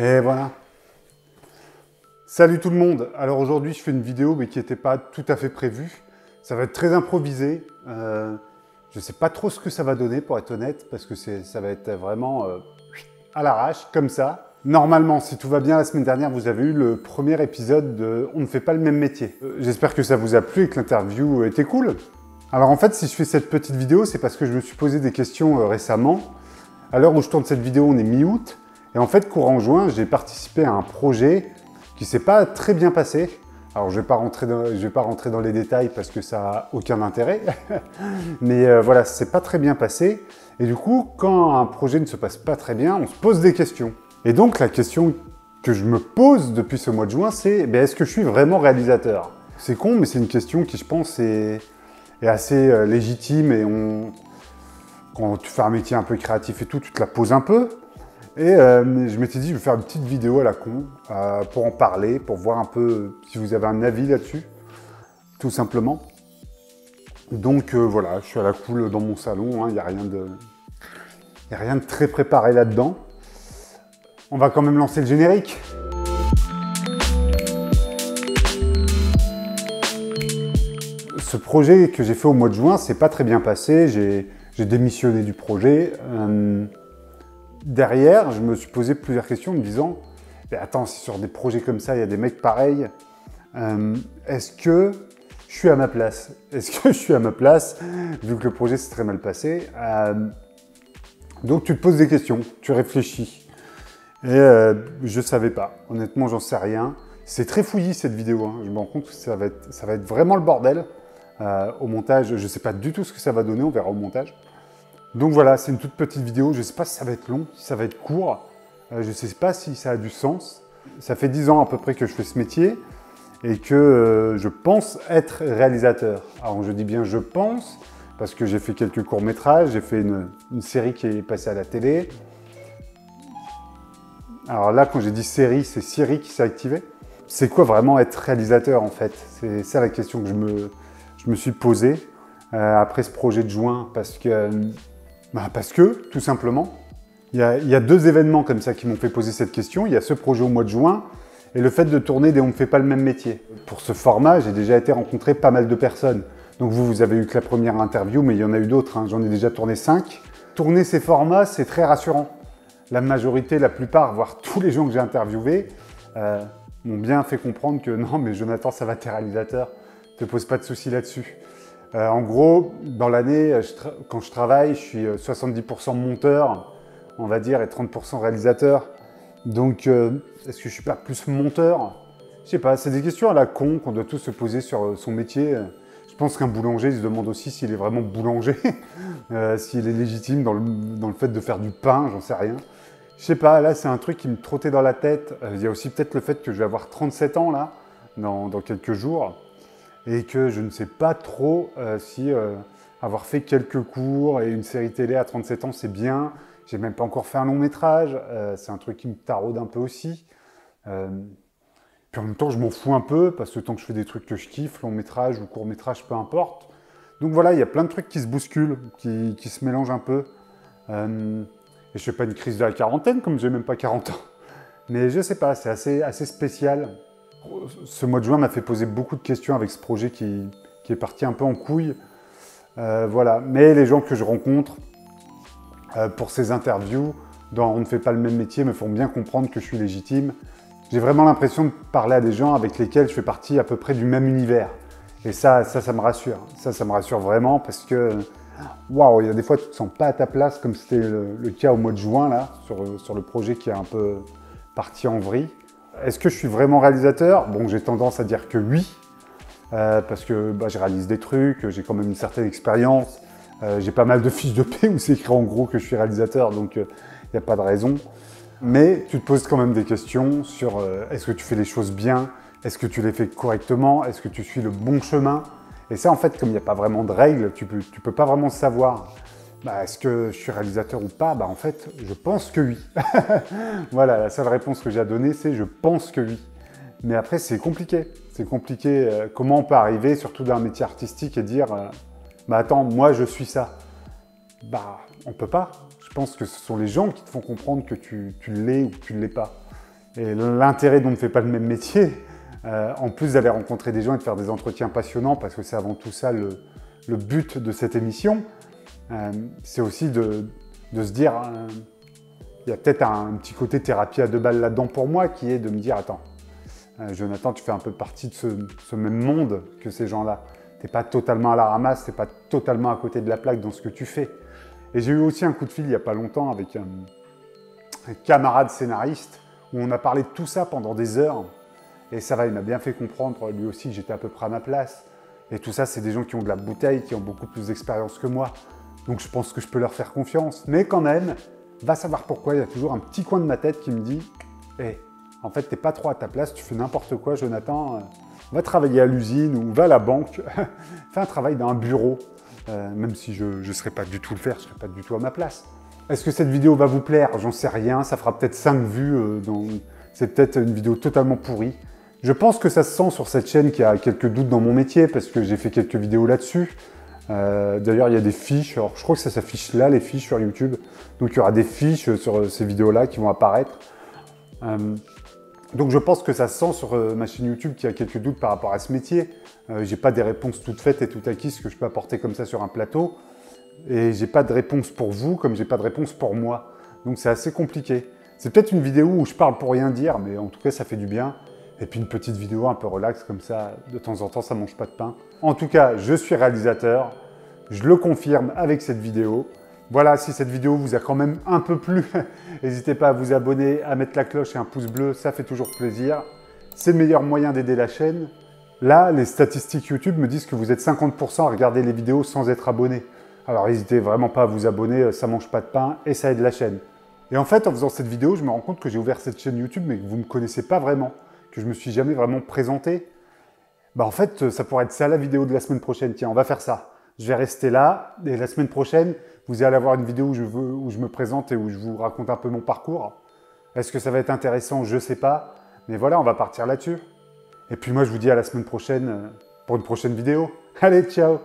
Et voilà. Salut tout le monde. Alors aujourd'hui, je fais une vidéo mais qui n'était pas tout à fait prévue. Ça va être très improvisé. Je ne sais pas trop ce que ça va donner pour être honnête parce que ça va être vraiment à l'arrache, comme ça. Normalement, si tout va bien, la semaine dernière, vous avez eu le premier épisode de On ne fait pas le même métier. J'espère que ça vous a plu et que l'interview était cool. Alors en fait, si je fais cette petite vidéo, c'est parce que je me suis posé des questions récemment. À l'heure où je tourne cette vidéo, on est mi-août. Et en fait, courant juin, j'ai participé à un projet qui ne s'est pas très bien passé. Alors, je ne vais pas rentrer dans les détails parce que ça n'a aucun intérêt. Mais voilà, ça ne s'est pas très bien passé. Et du coup, quand un projet ne se passe pas très bien, on se pose des questions. Et donc, la question que je me pose depuis ce mois de juin, c'est est-ce que je suis vraiment réalisateur? C'est con, mais c'est une question qui, je pense, est assez légitime. Et quand tu fais un métier un peu créatif et tout, tu te la poses un peu. Et je m'étais dit, je vais faire une petite vidéo à la con pour en parler, pour voir un peu si vous avez un avis là-dessus, tout simplement. Donc voilà, je suis à la cool dans mon salon, il n'y a rien de très préparé là-dedans. On va quand même lancer le générique. Ce projet que j'ai fait au mois de juin, c'est pas très bien passé. J'ai démissionné du projet. Derrière, je me suis posé plusieurs questions en me disant attends, si sur des projets comme ça, il y a des mecs pareils, est-ce que je suis à ma place? Est-ce que je suis à ma place, vu que le projet s'est très mal passé? Donc tu te poses des questions, tu réfléchis. Et je ne savais pas. Honnêtement, j'en sais rien. C'est très fouillis cette vidéo. Hein. Je me rends compte que ça va être vraiment le bordel au montage. Je ne sais pas du tout ce que ça va donner, on verra au montage. Donc voilà, c'est une toute petite vidéo. Je ne sais pas si ça va être long, si ça va être court. Je ne sais pas si ça a du sens. Ça fait 10 ans à peu près que je fais ce métier et que je pense être réalisateur. Alors je dis bien je pense parce que j'ai fait quelques courts-métrages, j'ai fait une série qui est passée à la télé. Alors là, quand j'ai dit série, c'est Siri qui s'est activée. C'est quoi vraiment être réalisateur en fait? C'est ça la question que je me suis posée après ce projet de juin parce que, tout simplement, il y a deux événements comme ça qui m'ont fait poser cette question. Il y a ce projet au mois de juin et le fait de tourner des On ne fait pas le même métier. Pour ce format, j'ai déjà été rencontrer pas mal de personnes. Donc vous avez eu que la première interview, mais il y en a eu d'autres. Hein. J'en ai déjà tourné 5. Tourner ces formats, c'est très rassurant. La majorité, la plupart, voire tous les gens que j'ai interviewés m'ont bien fait comprendre que non, mais Jonathan, ça va, t'es réalisateur. Ne te pose pas de soucis là-dessus. En gros, dans l'année, quand je travaille, je suis 70% monteur, on va dire, et 30% réalisateur. Donc, est-ce que je ne suis pas plus monteur? Je sais pas, c'est des questions à la con qu'on doit tous se poser sur son métier. Je pense qu'un boulanger, il se demande aussi s'il est vraiment boulanger, s'il est légitime dans le fait de faire du pain, j'en sais rien. Je sais pas, là, c'est un truc qui me trottait dans la tête. Il y a aussi peut-être le fait que je vais avoir 37 ans, là, dans quelques jours. Et que je ne sais pas trop si avoir fait quelques cours et une série télé à 37 ans, c'est bien. J'ai même pas encore fait un long métrage. C'est un truc qui me taraude un peu aussi. Puis en même temps, je m'en fous un peu parce que tant que je fais des trucs que je kiffe, long métrage ou court métrage, peu importe. Donc voilà, il y a plein de trucs qui se bousculent, qui se mélangent un peu. Et je fais pas une crise de la quarantaine comme j'ai même pas 40 ans. Mais je sais pas, c'est assez spécial. Ce mois de juin m'a fait poser beaucoup de questions avec ce projet qui est parti un peu en couille. Voilà. Mais les gens que je rencontre pour ces interviews, dans On ne fait pas le même métier, me font bien comprendre que je suis légitime. J'ai vraiment l'impression de parler à des gens avec lesquels je fais partie à peu près du même univers. Et ça me rassure. Ça me rassure vraiment parce que, waouh, il y a des fois tu ne te sens pas à ta place, comme c'était le cas au mois de juin, là, sur le projet qui est un peu parti en vrille. Est-ce que je suis vraiment réalisateur? Bon, j'ai tendance à dire que oui, parce que je réalise des trucs, j'ai quand même une certaine expérience, j'ai pas mal de fiches de paie où c'est écrit en gros que je suis réalisateur, donc il n'y a pas de raison. Mais tu te poses quand même des questions sur est-ce que tu fais les choses bien? Est-ce que tu les fais correctement? Est-ce que tu suis le bon chemin? Et ça, en fait, comme il n'y a pas vraiment de règles, tu peux pas vraiment savoir. Est-ce que je suis réalisateur ou pas? En fait, je pense que oui. Voilà, la seule réponse que j'ai à donner, c'est je pense que oui. Mais après, c'est compliqué. C'est compliqué. Comment on peut arriver, surtout dans un métier artistique, et dire attends, moi, je suis ça. On peut pas. Je pense que ce sont les gens qui te font comprendre que tu l'es ou que tu ne l'es pas. Et l'intérêt dont on ne fait pas le même métier, en plus d'aller rencontrer des gens et de faire des entretiens passionnants, parce que c'est avant tout ça le but de cette émission, c'est aussi de se dire, il y a peut-être un petit côté thérapie à 2 balles là-dedans pour moi, qui est de me dire, attends, Jonathan, tu fais un peu partie de ce même monde que ces gens-là. Tu n'es pas totalement à la ramasse, tu n'es pas totalement à côté de la plaque dans ce que tu fais. Et j'ai eu aussi un coup de fil il n'y a pas longtemps avec un camarade scénariste, où on a parlé de tout ça pendant des heures. Et ça va, il m'a bien fait comprendre, lui aussi, que j'étais à peu près à ma place. Et tout ça, c'est des gens qui ont de la bouteille, qui ont beaucoup plus d'expérience que moi. Donc je pense que je peux leur faire confiance. Mais quand même, va savoir pourquoi, il y a toujours un petit coin de ma tête qui me dit « Hey, en fait, t'es pas trop à ta place, tu fais n'importe quoi, Jonathan. Va travailler à l'usine ou va à la banque. Fais un travail dans un bureau. » Même si je ne serais pas du tout le faire, je ne serais pas du tout à ma place. Est-ce que cette vidéo va vous plaire? J'en sais rien, ça fera peut-être 5 vues, c'est peut-être une vidéo totalement pourrie. Je pense que ça se sent sur cette chaîne qu'il y a quelques doutes dans mon métier, parce que j'ai fait quelques vidéos là-dessus. D'ailleurs, il y a des fiches, alors je crois que ça s'affiche là, les fiches sur YouTube. Donc il y aura des fiches sur ces vidéos-là qui vont apparaître. Donc je pense que ça se sent sur ma chaîne YouTube qu'il y a quelques doutes par rapport à ce métier. J'ai pas des réponses toutes faites et tout acquises que je peux apporter comme ça sur un plateau. Et j'ai pas de réponse pour vous comme j'ai pas de réponse pour moi. Donc c'est assez compliqué. C'est peut-être une vidéo où je parle pour rien dire, mais en tout cas ça fait du bien. Et puis une petite vidéo un peu relax comme ça, de temps en temps ça mange pas de pain. En tout cas, je suis réalisateur, je le confirme avec cette vidéo. Voilà, si cette vidéo vous a quand même un peu plu, n'hésitez pas à vous abonner, à mettre la cloche et un pouce bleu, ça fait toujours plaisir. C'est le meilleur moyen d'aider la chaîne. Là, les statistiques YouTube me disent que vous êtes 50% à regarder les vidéos sans être abonné. Alors n'hésitez vraiment pas à vous abonner, ça mange pas de pain et ça aide la chaîne. Et en fait, en faisant cette vidéo, je me rends compte que j'ai ouvert cette chaîne YouTube mais que vous ne me connaissez pas vraiment, que je ne me suis jamais vraiment présenté. Bah en fait, ça pourrait être ça la vidéo de la semaine prochaine. Tiens, on va faire ça. Je vais rester là et la semaine prochaine, vous allez avoir une vidéo où je me présente et où je vous raconte un peu mon parcours. Est-ce que ça va être intéressant? Je ne sais pas. Mais voilà, on va partir là-dessus. Et puis moi, je vous dis à la semaine prochaine pour une prochaine vidéo. Allez, ciao!